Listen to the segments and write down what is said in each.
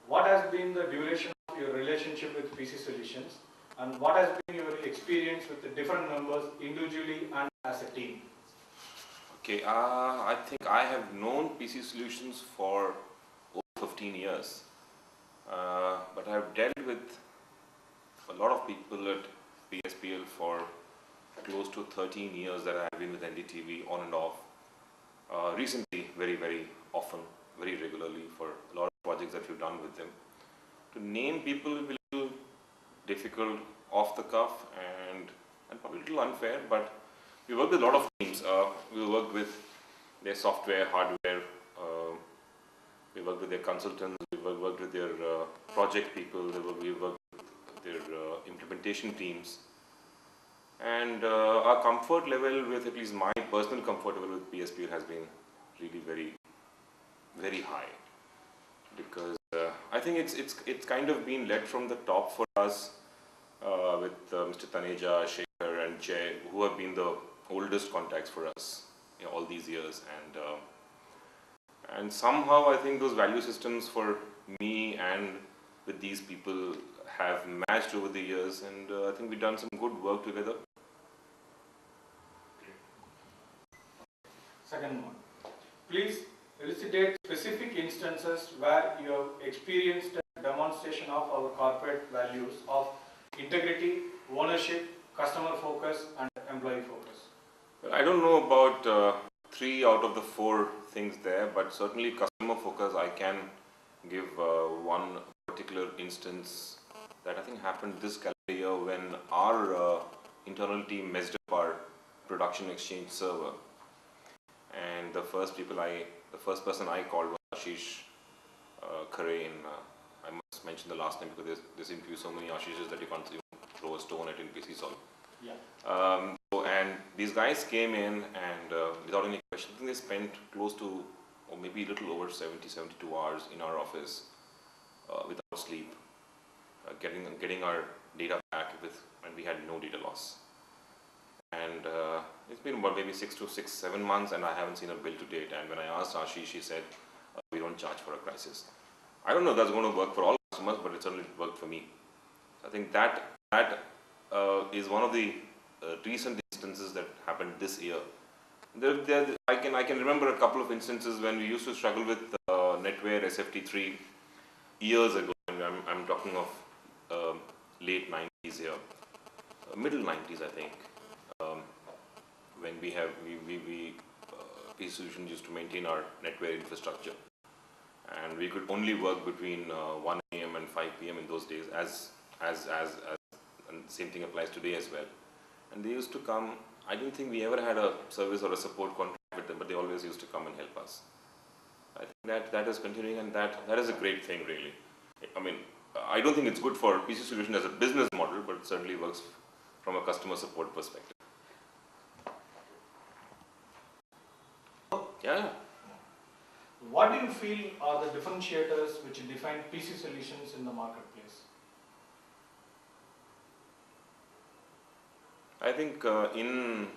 what has been the duration of your relationship with PC Solutions, and what has been your experience with the different members individually and as a team? Okay, I think I have known PC Solutions for over 15 years, but I have dealt with a lot of people at PSPL for close to 13 years that I have been with Ndtv on and off. Recently, very often, very regularly for a lot of projects that we've done with them. To name people will be a little difficult off the cuff and probably a little unfair, but we work with a lot of teams. We work with their software, hardware, we work with their consultants, we work with their project people, we work with their implementation teams. And our comfort level with, at least my personal comfort level with PSPL has been really very high, because I think it's kind of been led from the top for us with Mr. Taneja, Shekhar and Jay, who have been the oldest contacts for us, you know, all these years, and somehow I think those value systems for me and with these people have matched over the years, and I think we've done some good work together. Second one, please elucidate specific instances where you have experienced a demonstration of our corporate values of integrity, ownership, customer focus and employee focus. Well, I don't know about 3 out of the 4 things there, but certainly customer focus I can give one particular instance that I think happened this calendar year when our internal team messed up our production exchange server. And the first person I called was Ashish Khare. I must mention the last name because there seem to be so many Ashishes that you can't throw a stone at in PC Sol. Yeah. And these guys came in and without any question, I think they spent close to, or maybe a little over 72 hours in our office without sleep, getting our data back and we had no data loss. And it's been about maybe 7 months and I haven't seen a bill to date. And when I asked Ashish, she said, we don't charge for a crisis. I don't know if that's going to work for all customers, but it certainly worked for me. I think that is one of the recent instances that happened this year. I can remember a couple of instances when we used to struggle with NetWare SFT3 years ago. I'm talking of late 90s here, middle 90s I think. When PC Solutions used to maintain our NetWare infrastructure, and we could only work between 1 AM and 5 PM in those days, and same thing applies today as well. And they used to come. I don't think we ever had a service or a support contract with them, but they always used to come and help us. I think that is continuing, and that is a great thing, really. I mean, I don't think it's good for PC Solutions as a business model, but it certainly works from a customer support perspective. Yeah. What do you feel are the differentiators which define PC Solutions in the marketplace? I think in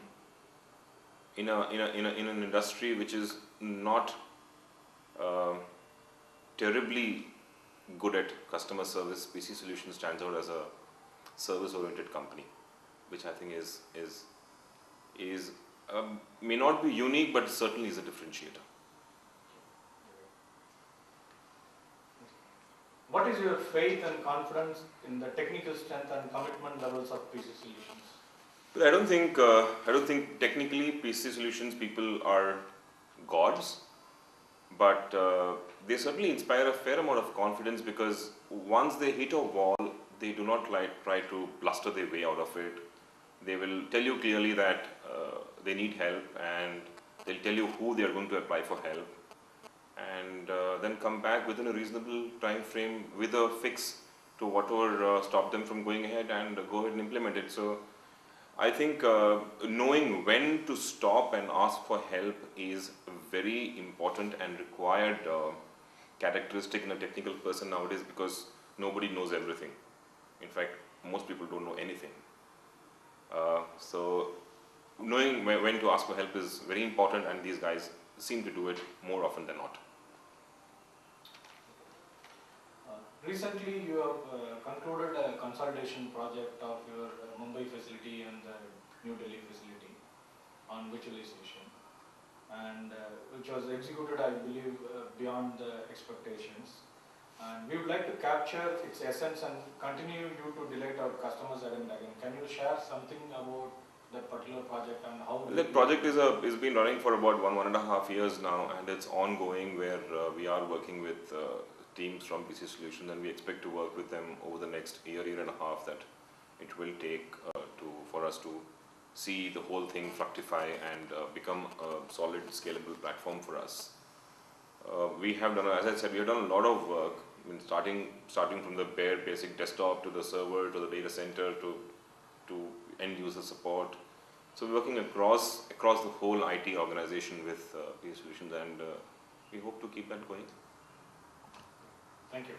an industry which is not terribly good at customer service, PC Solutions stands out as a service-oriented company, which I think is may not be unique, but certainly is a differentiator. What is your faith and confidence in the technical strength and commitment levels of PC Solutions? But I don't think technically PC Solutions people are gods, but they certainly inspire a fair amount of confidence, because once they hit a wall, they do not try to bluster their way out of it. They will tell you clearly that they need help, and they'll tell you who they are going to apply for help, and then come back within a reasonable time frame with a fix to whatever stopped them from going ahead, and go ahead and implement it. So I think knowing when to stop and ask for help is a very important and required characteristic in a technical person nowadays, because nobody knows everything. In fact, most people don't know anything. So knowing when to ask for help is very important, and these guys seem to do it more often than not. Recently, you have concluded a consultation project of your Mumbai facility and the New Delhi facility on virtualization, and which was executed, I believe, beyond the expectations. And we would like to capture its essence and continue you to delight our customers again and again. Can you share something about that particular project and how? That project is been running for about 1.5 years now, and it's ongoing, where we are working with teams from PC Solutions, and we expect to work with them over the next year and a half that it will take for us to see the whole thing fructify and become a solid, scalable platform for us. We have done, as I said, we have done a lot of work. I mean, starting from the bare basic desktop to the server to the data center to end user support. So we're working across the whole IT organization with PC Solutions, and we hope to keep that going. Thank you.